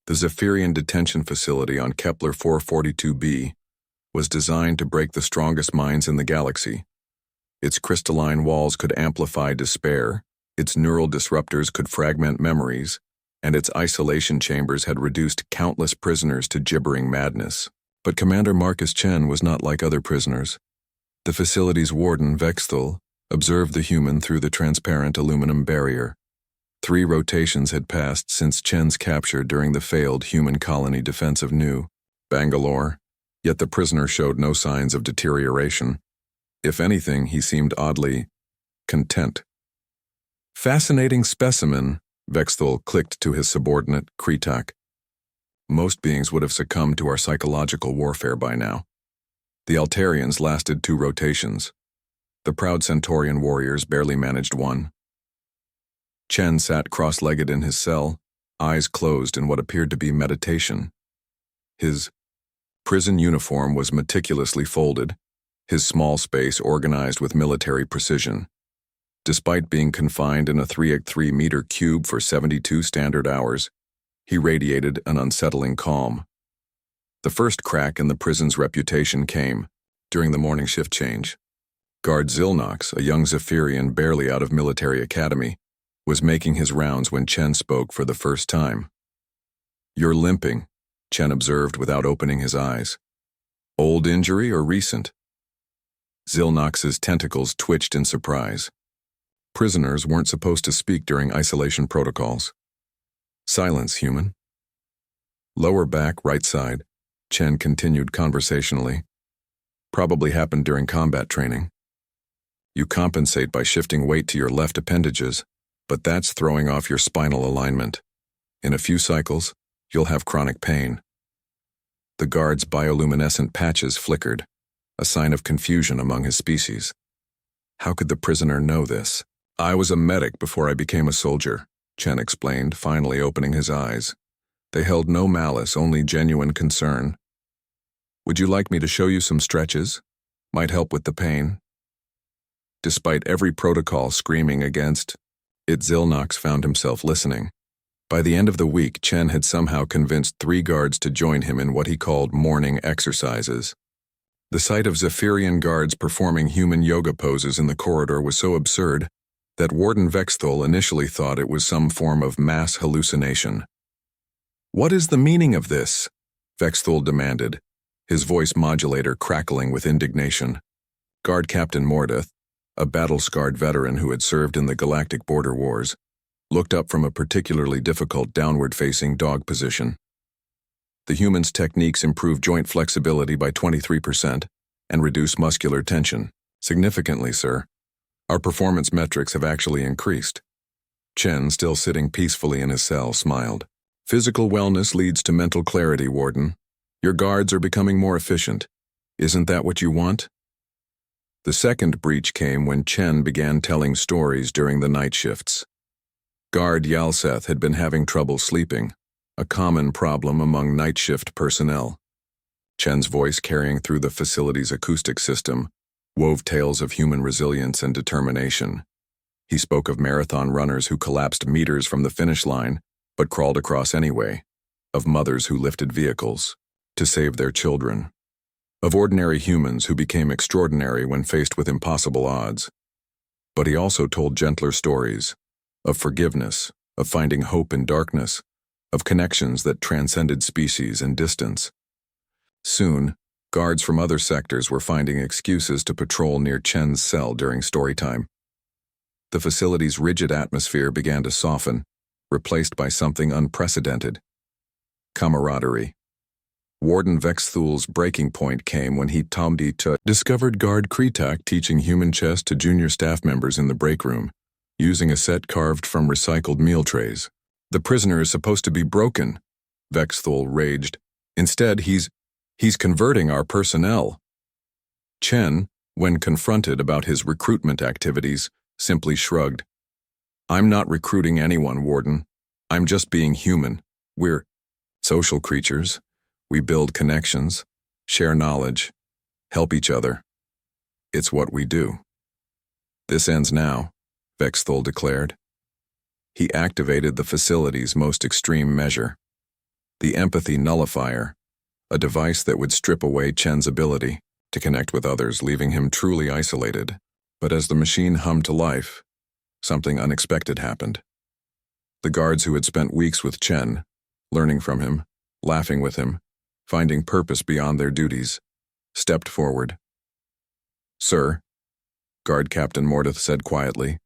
The Zephyrian detention facility on Kepler 442b was designed to break the strongest minds in the galaxy. Its crystalline walls could amplify despair, its neural disruptors could fragment memories, and its isolation chambers had reduced countless prisoners to gibbering madness. But Commander Marcus Chen was not like other prisoners. The facility's warden, Vexthul, observed the human through the transparent aluminum barrier. 3 rotations had passed since Chen's capture during the failed human colony defense of New Bangalore, yet the prisoner showed no signs of deterioration. If anything, he seemed oddly content. Fascinating specimen, Vexthul clicked to his subordinate, Kretak. Most beings would have succumbed to our psychological warfare by now. The Altarians lasted 2 rotations. The proud Centaurian warriors barely managed 1. Chen sat cross-legged in his cell, eyes closed in what appeared to be meditation. His prison uniform was meticulously folded, his small space organized with military precision. Despite being confined in a 3x3-meter cube for 72 standard hours, he radiated an unsettling calm. The first crack in the prison's reputation came during the morning shift change. Guard Zilnox, a young Zephyrian barely out of military academy, was making his rounds when Chen spoke for the first time. "You're limping," Chen observed without opening his eyes. "Old injury or recent?" Zilnox's tentacles twitched in surprise. Prisoners weren't supposed to speak during isolation protocols. "Silence, human." "Lower back, right side," Chen continued conversationally. "Probably happened during combat training. You compensate by shifting weight to your left appendages, but that's throwing off your spinal alignment. In a few cycles, you'll have chronic pain." The guard's bioluminescent patches flickered, a sign of confusion among his species. How could the prisoner know this? "I was a medic before I became a soldier," Chen explained, finally opening his eyes. They held no malice, only genuine concern. "Would you like me to show you some stretches? Might help with the pain." Despite every protocol screaming against it, Zilnox found himself listening. By the end of the week, Chen had somehow convinced 3 guards to join him in what he called morning exercises. The sight of Zephyrian guards performing human yoga poses in the corridor was so absurd that Warden Vexthul initially thought it was some form of mass hallucination. "What is the meaning of this?" Vexthul demanded, his voice modulator crackling with indignation. Guard Captain Mordeth, a battle-scarred veteran who had served in the Galactic Border Wars, looked up from a particularly difficult downward-facing dog position. "The human's techniques improve joint flexibility by 23% and reduce muscular tension. Significantly, sir. Our performance metrics have actually increased." Chen, still sitting peacefully in his cell, smiled. "Physical wellness leads to mental clarity, Warden. Your guards are becoming more efficient. Isn't that what you want?" The second breach came when Chen began telling stories during the night shifts. Guard Yalseth had been having trouble sleeping, a common problem among night shift personnel. Chen's voice, carrying through the facility's acoustic system, wove tales of human resilience and determination. He spoke of marathon runners who collapsed meters from the finish line but crawled across anyway, of mothers who lifted vehicles to save their children, of ordinary humans who became extraordinary when faced with impossible odds. But he also told gentler stories, of forgiveness, of finding hope in darkness, of connections that transcended species and distance. Soon, guards from other sectors were finding excuses to patrol near Chen's cell during story time. The facility's rigid atmosphere began to soften, replaced by something unprecedented: camaraderie. Warden Vexthul's breaking point came when he discovered Guard Kretak teaching human chess to junior staff members in the break room, using a set carved from recycled meal trays. "The prisoner is supposed to be broken," Vexthul raged. "Instead, he's converting our personnel." Chen, when confronted about his recruitment activities, simply shrugged. "I'm not recruiting anyone, Warden. I'm just being human. We're social creatures. We build connections, share knowledge, help each other. It's what we do." "This ends now," Vexthul declared. He activated the facility's most extreme measure. The empathy nullifier, a device that would strip away Chen's ability to connect with others, leaving him truly isolated. But as the machine hummed to life, something unexpected happened. The guards who had spent weeks with Chen, learning from him, laughing with him, finding purpose beyond their duties, stepped forward. "Sir," Guard Captain Mordeth said quietly,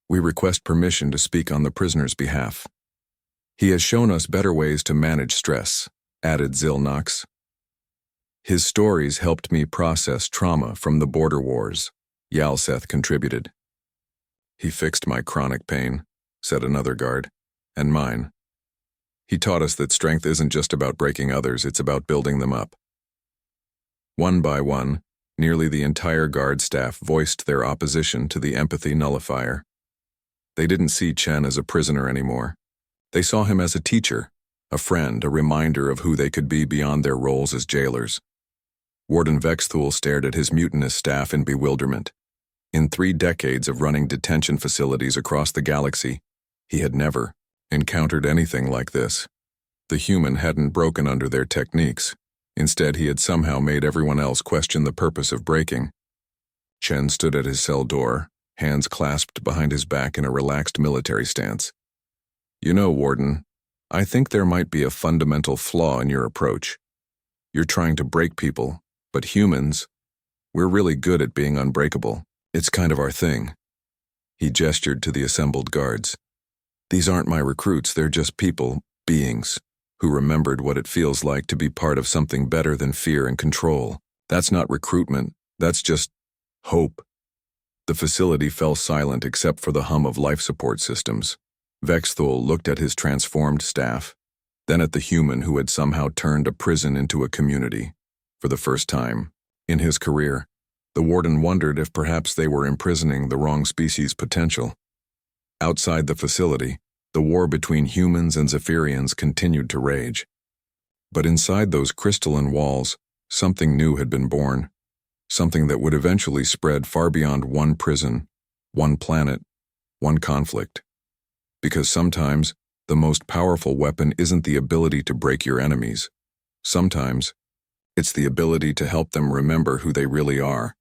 "we request permission to speak on the prisoner's behalf. He has shown us better ways to manage stress," added Zilnox. "His stories helped me process trauma from the border wars," Yalseth contributed. "He fixed my chronic pain," said another guard, "and mine. He taught us that strength isn't just about breaking others, it's about building them up." One by one, nearly the entire guard staff voiced their opposition to the empathy nullifier. They didn't see Chen as a prisoner anymore. They saw him as a teacher, a friend, a reminder of who they could be beyond their roles as jailers. Warden Vexthul stared at his mutinous staff in bewilderment. In 3 decades of running detention facilities across the galaxy, he had never encountered anything like this. The human hadn't broken under their techniques. Instead, he had somehow made everyone else question the purpose of breaking. Chen stood at his cell door, hands clasped behind his back in a relaxed military stance. "You know, Warden, I think there might be a fundamental flaw in your approach. You're trying to break people, but humans, we're really good at being unbreakable. It's kind of our thing." He gestured to the assembled guards. "These aren't my recruits, they're just people, beings, who remembered what it feels like to be part of something better than fear and control. That's not recruitment, that's just hope." The facility fell silent except for the hum of life support systems. Vexthul looked at his transformed staff, then at the human who had somehow turned a prison into a community. For the first time in his career, the warden wondered if perhaps they were imprisoning the wrong species' potential. Outside the facility, the war between humans and Zephyrians continued to rage. But inside those crystalline walls, something new had been born, something that would eventually spread far beyond one prison, one planet, one conflict. Because sometimes, the most powerful weapon isn't the ability to break your enemies. Sometimes, it's the ability to help them remember who they really are.